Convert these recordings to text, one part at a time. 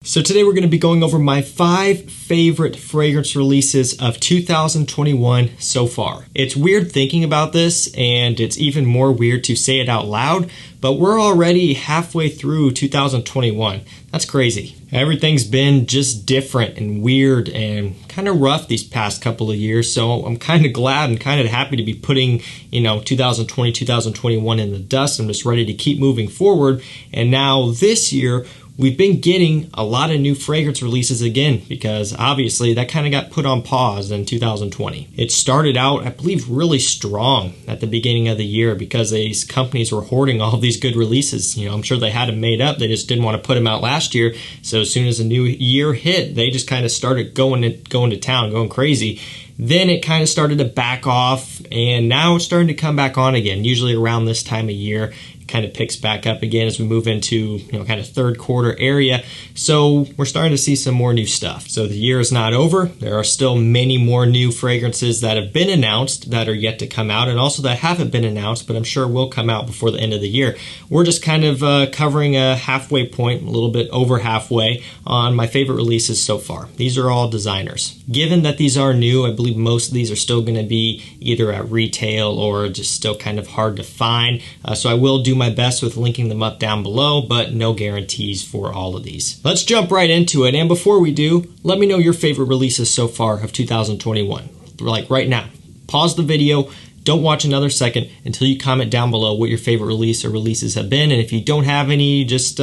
So today we're going to be going over my 5 favorite fragrance releases of 2021 so far. It's weird thinking about this, and it's even more weird to say it out loud, but we're already halfway through 2021. That's crazy. Everything's been just different and weird and kind of rough these past couple of years, so I'm kind of glad and kind of happy to be putting, 2020, 2021 in the dust. I'm just ready to keep moving forward, and now this year, we've been getting a lot of new fragrance releases again because obviously that kind of got put on pause in 2020. It started out, I believe, really strong at the beginning of the year because these companies were hoarding all of these good releases. I'm sure they had them made up. They just didn't want to put them out last year. So as soon as the new year hit, they just kind of started going to town, going crazy. Then it kind of started to back off, and now it's starting to come back on again, usually around this time of year. Kind of picks back up again as we move into kind of third quarter area. So we're starting to see some more new stuff. So the year is not over. There are still many more new fragrances that have been announced that are yet to come out, and also that haven't been announced but I'm sure will come out before the end of the year. We're just kind of covering a halfway point, a little bit over halfway on my favorite releases so far. These are all designers. Given that these are new, I believe most of these are still going to be either at retail or just still kind of hard to find. So I will do my best with linking them up down below, but no guarantees for all of these. Let's jump right into it, and before we do, let me know your favorite releases so far of 2021. Like right now. Pause the video, don't watch another second until you comment down below what your favorite release or releases have been, and if you don't have any, just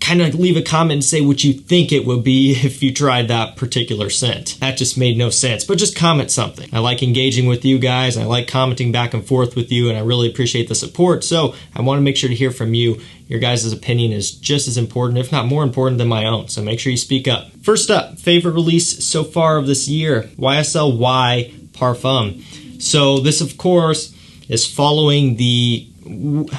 kind of leave a comment and say what you think it would be if you tried that particular scent. That just made no sense, but just comment something. I like engaging with you guys. I like commenting back and forth with you, and I really appreciate the support. So I want to make sure to hear from you. Your guys' opinion is just as important, if not more important than my own. So make sure you speak up. First up, favorite release so far of this year, YSL Y Le Parfum. So this, of course, is following the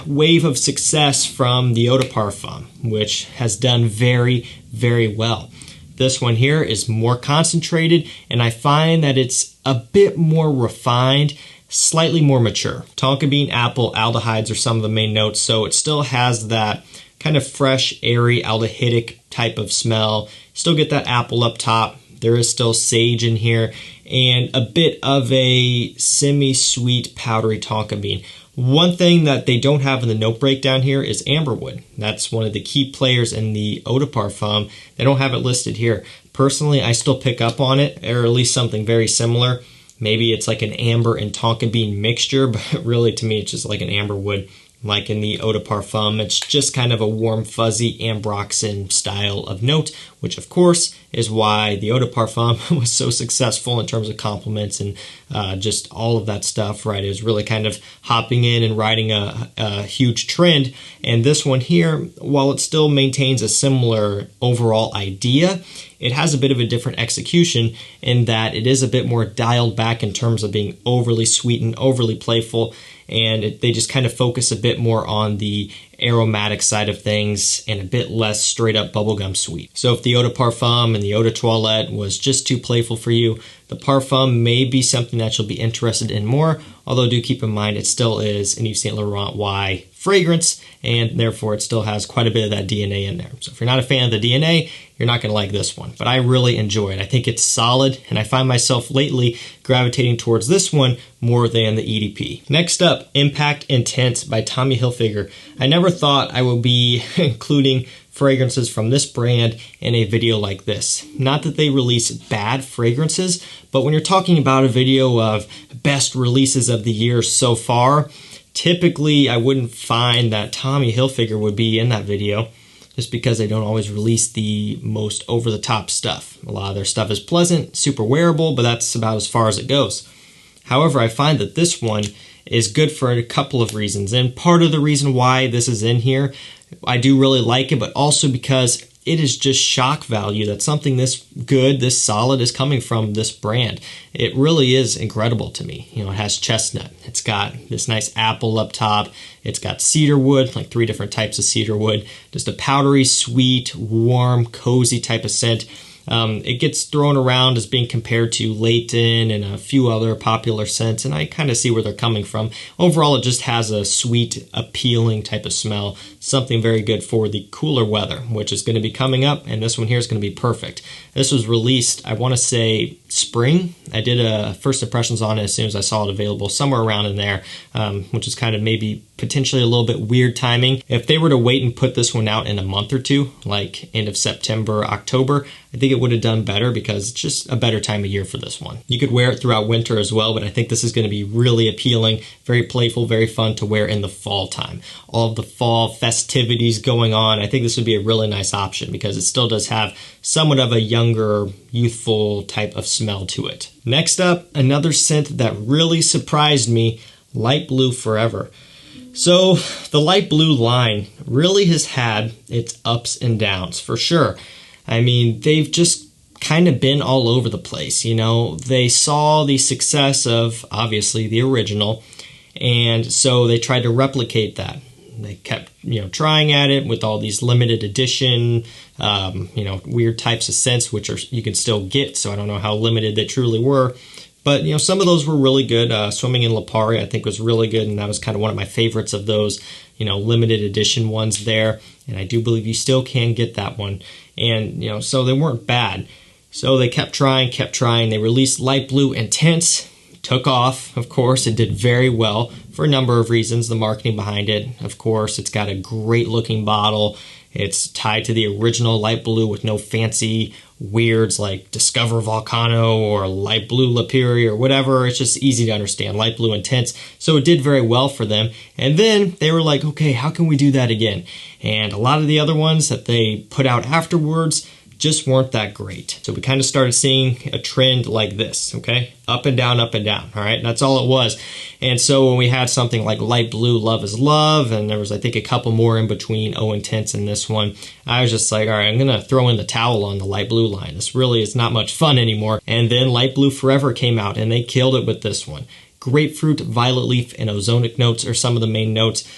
wave of success from the Eau de Parfum, which has done very, very well. This one here is more concentrated, and I find that it's a bit more refined, slightly more mature. Tonka bean, apple, aldehydes are some of the main notes, so it still has that kind of fresh, airy, aldehydic type of smell. Still get that apple up top. There is still sage in here, and a bit of a semi-sweet, powdery tonka bean. One thing that they don't have in the note breakdown here is amberwood. That's one of the key players in the Eau de Parfum. They don't have it listed here. Personally, I still pick up on it, or at least something very similar. Maybe it's like an amber and tonka bean mixture, but really to me it's just like an amberwood. Like in the Eau de Parfum, it's just kind of a warm, fuzzy ambroxan style of note, which of course is why the Eau de Parfum was so successful in terms of compliments and just all of that stuff, right? It was really kind of hopping in and riding a huge trend. And this one here, while it still maintains a similar overall idea, it has a bit of a different execution in that it is a bit more dialed back in terms of being overly sweet and overly playful, and they just kind of focus a bit more on the aromatic side of things and a bit less straight up bubblegum sweet. So if the Eau de Parfum and the Eau de Toilette was just too playful for you, the Parfum may be something that you'll be interested in more, although do keep in mind it still is an Yves Saint Laurent Y fragrance, and therefore it still has quite a bit of that DNA in there. So if you're not a fan of the DNA, you're not going to like this one, but I really enjoy it. I think it's solid, and I find myself lately gravitating towards this one more than the EDP. Next up, Impact Intense by Tommy Hilfiger. I never thought I would be including fragrances from this brand in a video like this. Not that they release bad fragrances, but when you're talking about a video of best releases of the year so far, typically I wouldn't find that Tommy Hilfiger would be in that video, just because they don't always release the most over-the-top stuff. A lot of their stuff is pleasant, super wearable, but that's about as far as it goes. However, I find that this one is good for a couple of reasons, and part of the reason why this is in here, I do really like it, but also because it is just shock value that something this good, this solid is coming from this brand. It really is incredible to me. It has chestnut. It's got this nice apple up top. It's got cedar wood, like 3 different types of cedar wood. Just a powdery, sweet, warm, cozy type of scent. It gets thrown around as being compared to Layton and a few other popular scents, and I kind of see where they're coming from. Overall, it just has a sweet, appealing type of smell, something very good for the cooler weather, which is going to be coming up, and this one here is going to be perfect. This was released, I want to say, spring. I did a first impressions on it as soon as I saw it available, somewhere around in there, which is kind of maybe potentially a little bit weird timing. If they were to wait and put this one out in a month or two, like end of September, October, I think it would have done better because it's just a better time of year for this one. You could wear it throughout winter as well, but I think this is going to be really appealing, very playful, very fun to wear in the fall time. All of the fall festivities going on, I think this would be a really nice option because it still does have somewhat of a younger, youthful type of smell to it. Next up, another scent that really surprised me, Light Blue Forever. So the Light Blue line really has had its ups and downs for sure. I mean, they've just kind of been all over the place. You know, they saw the success of obviously the original, and so they tried to replicate that. They kept, trying at it with all these limited edition, weird types of scents, which you can still get. So I don't know how limited they truly were. But, some of those were really good. Swimming in Lipari, I think, was really good, and that was kind of one of my favorites of those, limited edition ones there. And I do believe you still can get that one. And, so they weren't bad. So they kept trying. They released Light Blue Intense, took off, of course. It did very well for a number of reasons. The marketing behind it, of course. It's got a great-looking bottle. It's tied to the original Light Blue with no fancy weirds like Discover Volcano or Light Blue Lapiri or whatever. It's just easy to understand. Light Blue Intense. So it did very well for them. And then they were like, okay, how can we do that again? And a lot of the other ones that they put out afterwards just weren't that great. So we kind of started seeing a trend like this, okay? Up and down, all right? That's all it was. And so when we had something like Light Blue Love is Love, and there was, I think, a couple more in between Oh Intense and this one, I was just like, all right, I'm going to throw in the towel on the Light Blue line. This really is not much fun anymore. And then Light Blue Forever came out, and they killed it with this one. Grapefruit, violet leaf, and ozonic notes are some of the main notes.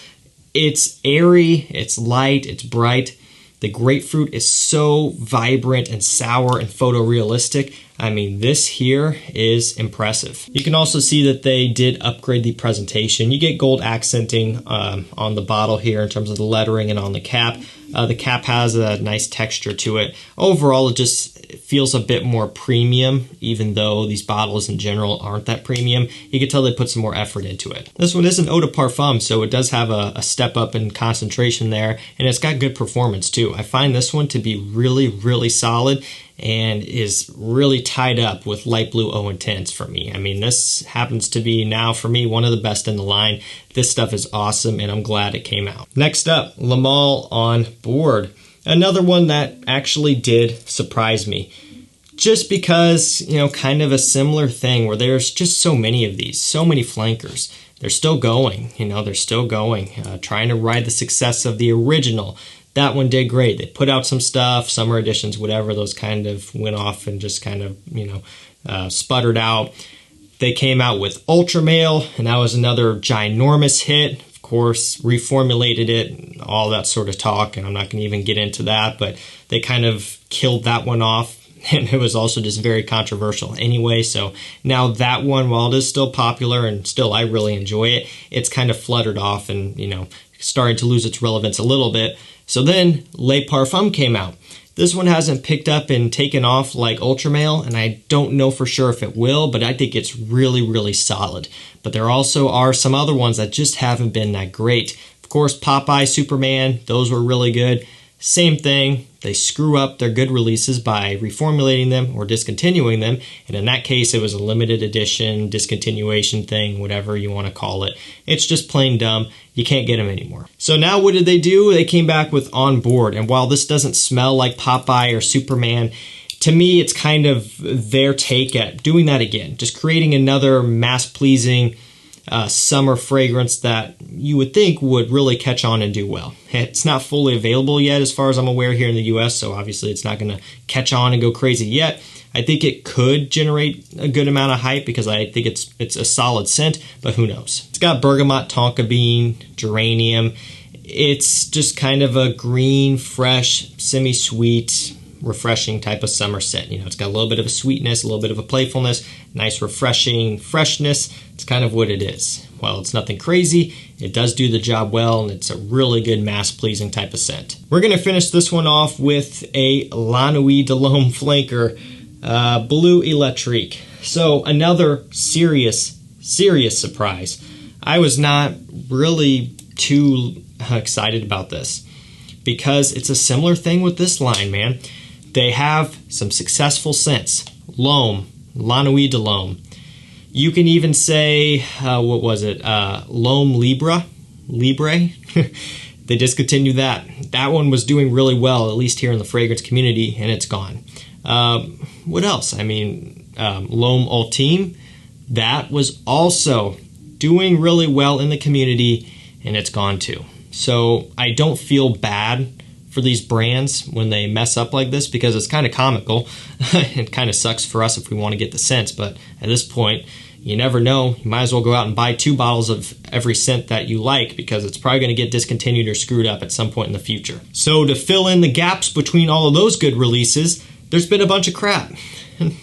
It's airy, it's light, it's bright. The grapefruit is so vibrant and sour and photorealistic. I mean, this here is impressive. You can also see that they did upgrade the presentation. You get gold accenting on the bottle here in terms of the lettering and on the cap. The cap has a nice texture to it. Overall, it just feels a bit more premium, even though these bottles in general aren't that premium. You can tell they put some more effort into it. This one is an eau de parfum, so it does have a step up in concentration there, and it's got good performance too. I find this one to be really, really solid and is really tied up with Light Blue Oh Intense for me. I mean, this happens to be now for me one of the best in the line. This stuff is awesome, and I'm glad it came out. Next up, Le Male On Board. Another one that actually did surprise me. Just because, kind of a similar thing where there's just so many of these, so many flankers. They're still going, they're still going, trying to ride the success of the original. That one did great. They put out some stuff, summer editions, whatever, those kind of went off and just kind of, sputtered out. They came out with Ultra Male, and that was another ginormous hit. Of course, reformulated it, all that sort of talk, and I'm not going to even get into that, but they kind of killed that one off, and it was also just very controversial anyway. So now that one, while it is still popular and still I really enjoy it, it's kind of fluttered off and, starting to lose its relevance a little bit. So then Le Parfum came out. This one hasn't picked up and taken off like Ultra Male, and I don't know for sure if it will, but I think it's really, really solid. But there also are some other ones that just haven't been that great. Of course, Popeye, Superman, those were really good. Same thing, they screw up their good releases by reformulating them or discontinuing them, and in that case it was a limited edition, discontinuation thing, whatever you want to call it. It's just plain dumb. You can't get them anymore. So now what did they do? They came back with On Board, and while this doesn't smell like Popeye or Superman, to me it's kind of their take at doing that again, just creating another mass-pleasing summer fragrance that you would think would really catch on and do well. It's not fully available yet as far as I'm aware here in the US, so obviously it's not going to catch on and go crazy yet. I think it could generate a good amount of hype because I think it's a solid scent, but who knows. It's got bergamot, tonka bean, geranium. It's just kind of a green, fresh, semi-sweet, refreshing type of summer scent. You know, it's got a little bit of a sweetness, a little bit of a playfulness, nice refreshing freshness. It's kind of what it is. While it's nothing crazy, it does do the job well, and it's a really good mass-pleasing type of scent. We're going to finish this one off with a La Nuit de l'Homme flanker, Bleu Electrique. So another serious surprise. I was not really too excited about this because it's a similar thing with this line, man. They have some successful scents. L'Homme, La Nuit de l'Homme. You can even say, what was it? L'Homme Libre? They discontinued that. That one was doing really well, at least here in the fragrance community, and it's gone. What else? I mean, L'Homme Ultime, that was also doing really well in the community, and it's gone too. So I don't feel bad for these brands when they mess up like this because it's kind of comical. It kind of sucks for us if we want to get the scents, but at this point, you never know. You might as well go out and buy 2 bottles of every scent that you like because it's probably going to get discontinued or screwed up at some point in the future. So to fill in the gaps between all of those good releases, there's been a bunch of crap.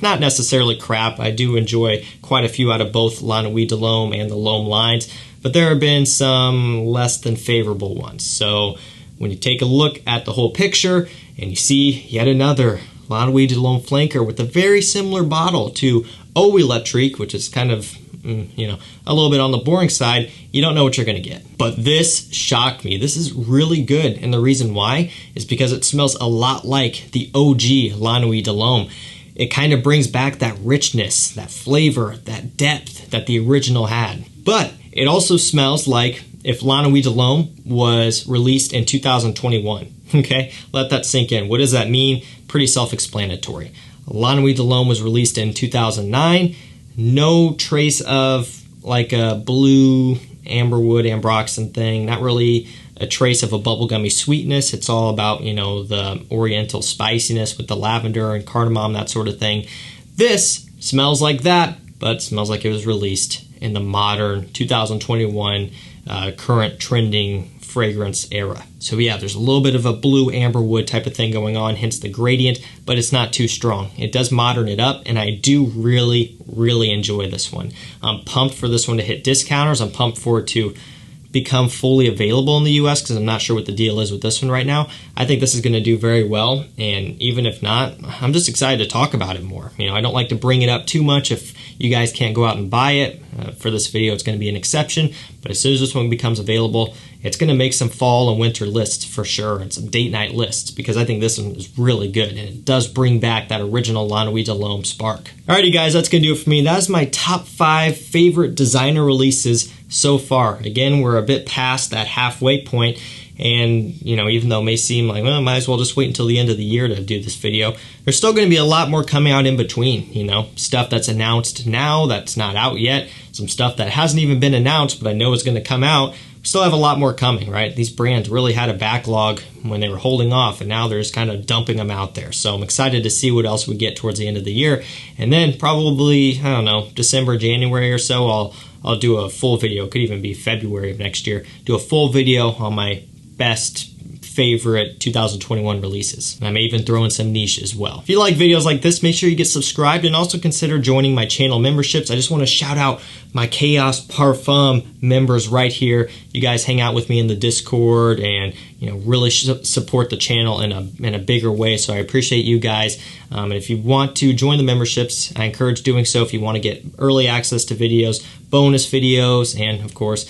Not necessarily crap. I do enjoy quite a few out of both La Nuit de l'Homme and the L'Homme lines, but there have been some less than favorable ones. So when you take a look at the whole picture and you see yet another La Nuit de l'Homme flanker with a very similar bottle to Eau Electrique, which is kind of, you know, a little bit on the boring side, you don't know what you're going to get. But this shocked me. This is really good, and the reason why is because it smells a lot like the OG La Nuit de l'Homme. It kind of brings back that richness, that flavor, that depth that the original had. But it also smells like if La Nuit de l'Homme was released in 2021. Okay, let that sink in. What does that mean? Pretty self-explanatory. La Nuit de l'Homme was released in 2009. No trace of like a blue amberwood, ambroxan thing. Not really a trace of a bubblegummy sweetness. It's all about, you know, the oriental spiciness with the lavender and cardamom, that sort of thing. This smells like that, but smells like it was released in the modern 2021 current trending fragrance era. So yeah, there's a little bit of a blue amberwood type of thing going on, hence the gradient, but it's not too strong. It does modern it up, and I do really enjoy this one. I'm pumped for this one to hit discounters. I'm pumped for it to become fully available in the US because I'm not sure what the deal is with this one right now. I think this is going to do very well, and even if not, I'm just excited to talk about it more. You know, I don't like to bring it up too much if you guys can't go out and buy it. For this video, it's going to be an exception, but as soon as this one becomes available, it's going to make some fall and winter lists for sure, and some date night lists, because I think this one is really good, and it does bring back that original La Nuit de l'Homme spark. Alrighty guys, that's going to do it for me. That is my top 5 favorite designer releases so far. Again, we're a bit past that halfway point, and you know, even though it may seem like, well, I might as well just wait until the end of the year to do this video, there's still going to be a lot more coming out in between. You know, stuff that's announced now that's not out yet, some stuff that hasn't even been announced but I know is going to come out. We still have a lot more coming, right? These brands really had a backlog when they were holding off, and now they're just kind of dumping them out there. So I'm excited to see what else we get towards the end of the year, and then probably, I don't know, December, January or so, I'll do a full video. It could even be February of next year. Do a full video on my best favorite 2021 releases. And I may even throw in some niche as well. If you like videos like this, make sure you get subscribed and also consider joining my channel memberships. I just want to shout out my Chaos Parfum members right here. You guys hang out with me in the Discord and, you know, really support the channel in a bigger way. So I appreciate you guys. And if you want to join the memberships, I encourage doing so if you want to get early access to videos, bonus videos, and of course,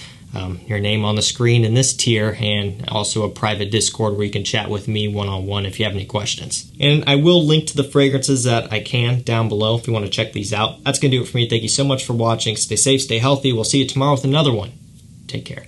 your name on the screen in this tier, and also a private Discord where you can chat with me one-on-one if you have any questions. And I will link to the fragrances that I can down below if you want to check these out. That's going to do it for me. Thank you so much for watching. Stay safe, stay healthy. We'll see you tomorrow with another one. Take care.